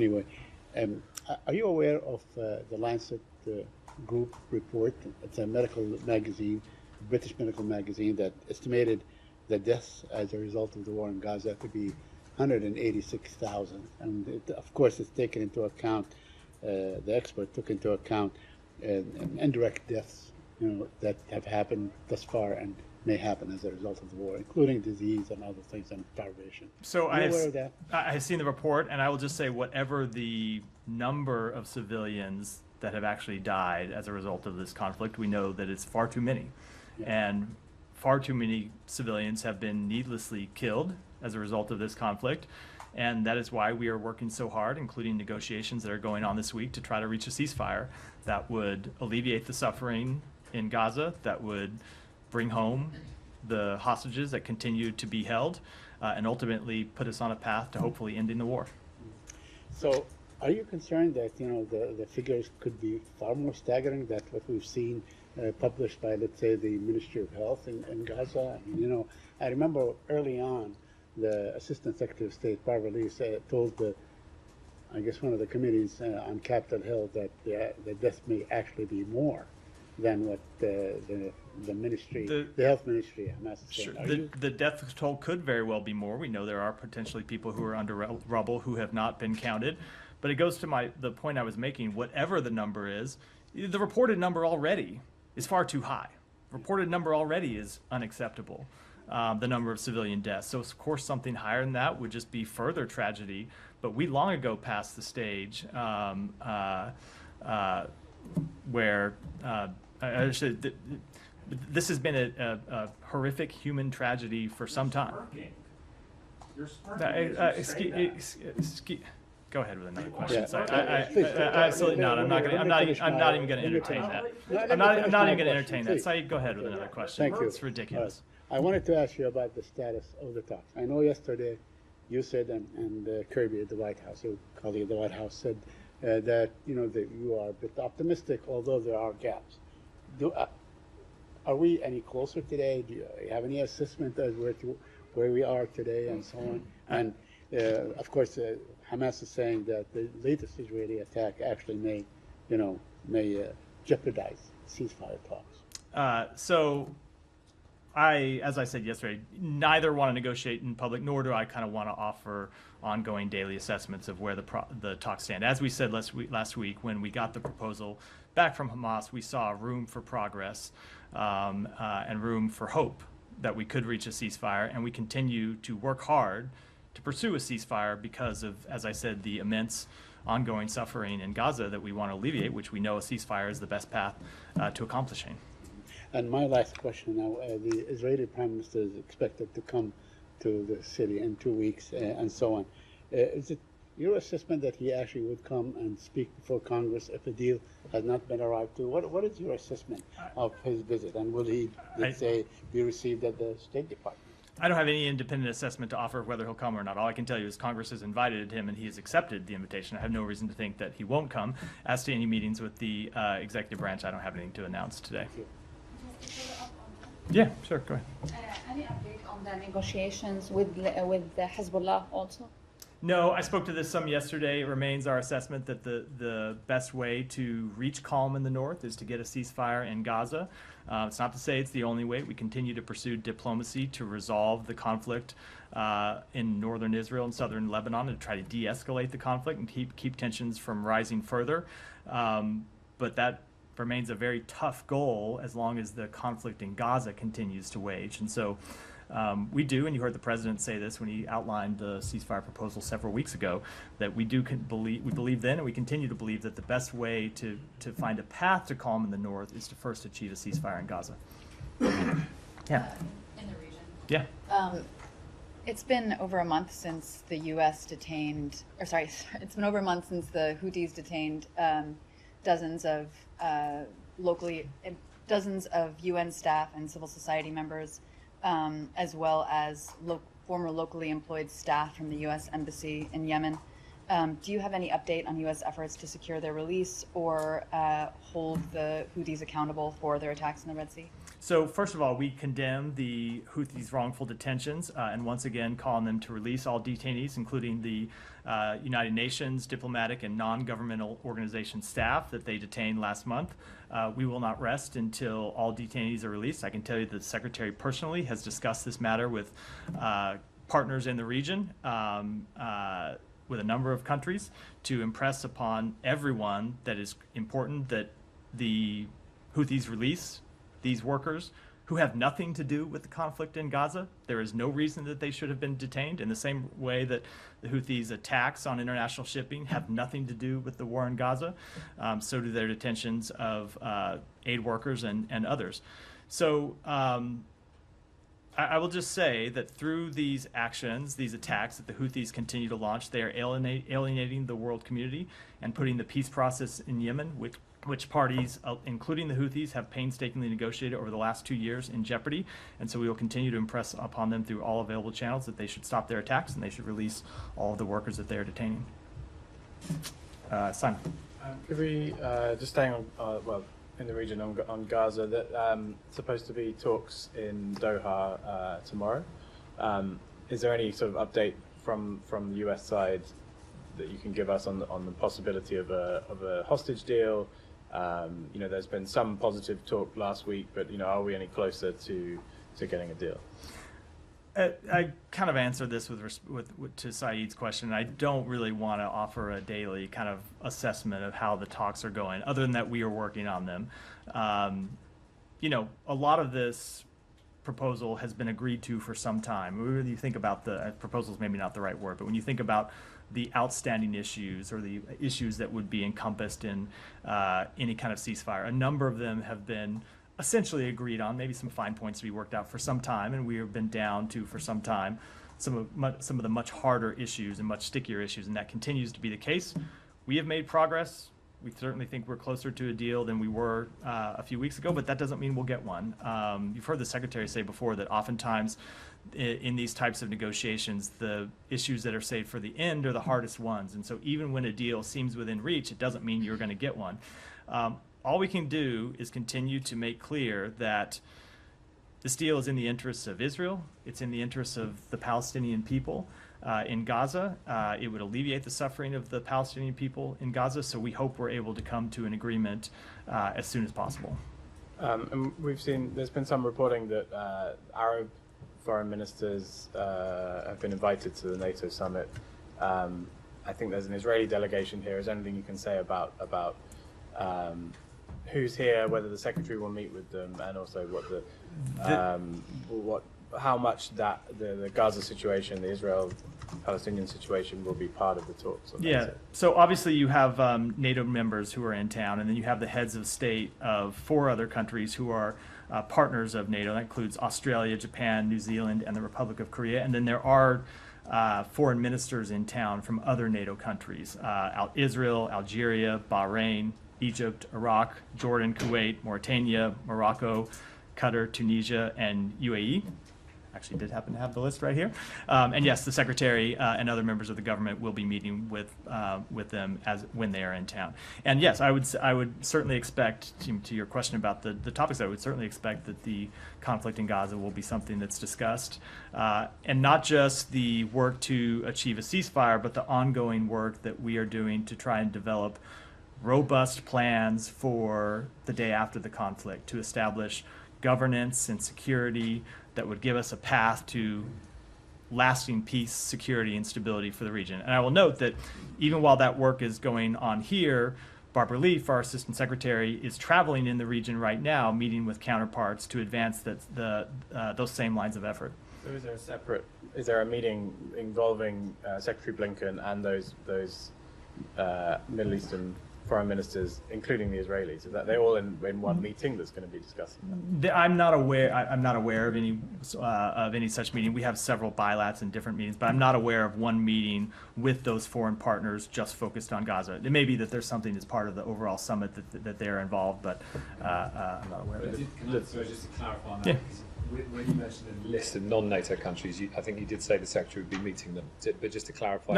anyway, are you aware of the Lancet Group report? It's a medical magazine, British medical magazine, that estimated the deaths as a result of the war in Gaza to be 186,000. And of course, it's taken into account, the expert took into account indirect deaths, that have happened thus far and may happen as a result of the war, including disease and other things and starvation. So Are you aware of that? I have seen the report, and I will just say whatever the number of civilians that have actually died as a result of this conflict, we know that it's far too many. Yeah. And far too many civilians have been needlessly killed as a result of this conflict. And that is why we are working so hard, including negotiations that are going on this week, to try to reach a ceasefire that would alleviate the suffering in Gaza, that would bring home the hostages that continue to be held, and ultimately put us on a path to hopefully ending the war. So are you concerned that the figures could be far more staggering than what we've seen published by, let's say, the Ministry of Health in Gaza? I mean, I remember early on the Assistant Secretary of State, Barbara Lee, told I guess one of the committees on Capitol Hill that the death may actually be more than what the ministry, the health ministry, Hamas is saying. Sure. The death toll could very well be more. We know there are potentially people who are under rubble who have not been counted. But it goes to the point I was making. Whatever the number is, the reported number already is far too high. Reported number already is unacceptable. The number of civilian deaths. So of course something higher than that would just be further tragedy. But we long ago passed the stage where this has been a horrific human tragedy for some time. Go ahead with another question. Yeah. Absolutely not. I'm not even going to entertain that. I'm not even going to entertain that. Saeed, go ahead with another question. Thank you. It's ridiculous. I wanted to ask you about the status of the talks. I know yesterday you said, and Kirby at the White House, your colleague at the White House, said that that you are a bit optimistic, although there are gaps. Are we any closer today? Do you have any assessment as where we are today, and so on? And of course, Hamas is saying that the latest Israeli attack actually may jeopardize ceasefire talks. As I said yesterday, neither want to negotiate in public, nor do I kind of want to offer ongoing daily assessments of where the talks stand. As we said last week, when we got the proposal back from Hamas, we saw room for progress and room for hope that we could reach a ceasefire, and we continue to work hard to pursue a ceasefire because of, as I said, the immense ongoing suffering in Gaza that we want to alleviate, which we know a ceasefire is the best path to accomplishing. And my last question now, the Israeli Prime Minister is expected to come to the city in 2 weeks and so on. Is it your assessment that he actually would come and speak before Congress if a deal has not been arrived to? What is your assessment of his visit, and will he, let's say, be received at the State Department? I don't have any independent assessment to offer of whether he'll come or not. All I can tell you is Congress has invited him and he has accepted the invitation. I have no reason to think that he won't come. As to any meetings with the executive branch, I don't have anything to announce today. Yeah, sure, go ahead. Any update on the negotiations with the Hezbollah also? No, I spoke to this some yesterday. It remains our assessment that the best way to reach calm in the north is to get a ceasefire in Gaza. It's not to say it's the only way. We continue to pursue diplomacy to resolve the conflict in northern Israel and southern Lebanon, and to try to de-escalate the conflict and keep tensions from rising further. But that remains a very tough goal as long as the conflict in Gaza continues to wage. And so we do, and you heard the president say this when he outlined the ceasefire proposal several weeks ago, that we believe then, and we continue to believe, that the best way to find a path to calm in the north is to first achieve a ceasefire in Gaza. Yeah. In the region. Yeah. It's been over a month since the U.S. detained, or sorry, it's been over a month since the Houthis detained dozens of UN staff and civil society members, as well as former locally employed staff from the U.S. Embassy in Yemen. Do you have any update on U.S. efforts to secure their release or hold the Houthis accountable for their attacks in the Red Sea? So first of all, we condemn the Houthis' wrongful detentions and once again call on them to release all detainees, including the United Nations diplomatic and non-governmental organization staff that they detained last month. We will not rest until all detainees are released. I can tell you that the Secretary personally has discussed this matter with partners in the region, with a number of countries, to impress upon everyone that is important that the Houthis release these workers who have nothing to do with the conflict in Gaza. There is no reason that they should have been detained, in the same way that the Houthis' attacks on international shipping have nothing to do with the war in Gaza. So do their detentions of aid workers and others. So I will just say that through these actions, these attacks that the Houthis continue to launch, they are alienating the world community and putting the peace process in Yemen, which parties, including the Houthis, have painstakingly negotiated over the last 2 years, in jeopardy. And so we will continue to impress upon them through all available channels that they should stop their attacks and they should release all of the workers that they are detaining. Simon. Could we, just staying on, well, in the region on Gaza, that supposed to be talks in Doha tomorrow. Is there any sort of update from the US side that you can give us on the possibility of a hostage deal? You know, there's been some positive talk last week, but you know, are we any closer to getting a deal? I kind of answered this to Saeed's question. I don't really want to offer a daily kind of assessment of how the talks are going, other than that we are working on them. You know, a lot of this proposal has been agreed to for some time. When you think about the proposals, maybe not the right word, but when you think about the outstanding issues or the issues that would be encompassed in any kind of ceasefire, a number of them have been essentially agreed on, maybe some fine points to be worked out for some time, and we have been down to, for some time, some of the much harder issues and much stickier issues, and that continues to be the case. We have made progress. We certainly think we're closer to a deal than we were a few weeks ago, but that doesn't mean we'll get one. You've heard the Secretary say before that oftentimes in these types of negotiations, the issues that are saved for the end are the hardest ones, and so even when a deal seems within reach, it doesn't mean you're going to get one. All we can do is continue to make clear that this deal is in the interests of Israel. It's in the interests of the Palestinian people in Gaza. It would alleviate the suffering of the Palestinian people in Gaza, so we hope we're able to come to an agreement as soon as possible. And we've seen, there's been some reporting that Arab foreign ministers have been invited to the NATO summit. I think there's an Israeli delegation here. Is there anything you can say about who's here, whether the Secretary will meet with them, and also how much that the Gaza situation, the Israel-Palestinian situation, will be part of the talks? Yeah, so obviously you have NATO members who are in town, and then you have the heads of state of 4 other countries who are partners of NATO. That includes Australia, Japan, New Zealand, and the Republic of Korea. And then there are foreign ministers in town from other NATO countries, Israel, Algeria, Bahrain, Egypt, Iraq, Jordan, Kuwait, Mauritania, Morocco, Qatar, Tunisia, and UAE. Actually did happen to have the list right here. And yes, the Secretary and other members of the government will be meeting with them when they are in town. And yes, I would certainly expect, to your question about the topics, I would certainly expect that the conflict in Gaza will be something that's discussed. And not just the work to achieve a ceasefire, but the ongoing work that we are doing to try and develop robust plans for the day after the conflict, to establish governance and security that would give us a path to lasting peace, security, and stability for the region. And I will note that even while that work is going on here, Barbara Leaf, our Assistant Secretary, is traveling in the region right now, meeting with counterparts to advance those same lines of effort. So is there a meeting involving Secretary Blinken and those Middle Eastern foreign ministers, including the Israelis? Is that they're all in one meeting that's going to be discussing that? I'm not aware of any such meeting. We have several bilats and different meetings, but I'm not aware of one meeting with those foreign partners just focused on Gaza. It may be that there's something as part of the overall summit that they're involved, but I'm not aware of it. Sorry, just to clarify on that, Yeah. When you mentioned a list of non-NATO countries, I think you did say the Secretary would be meeting them, but just to clarify.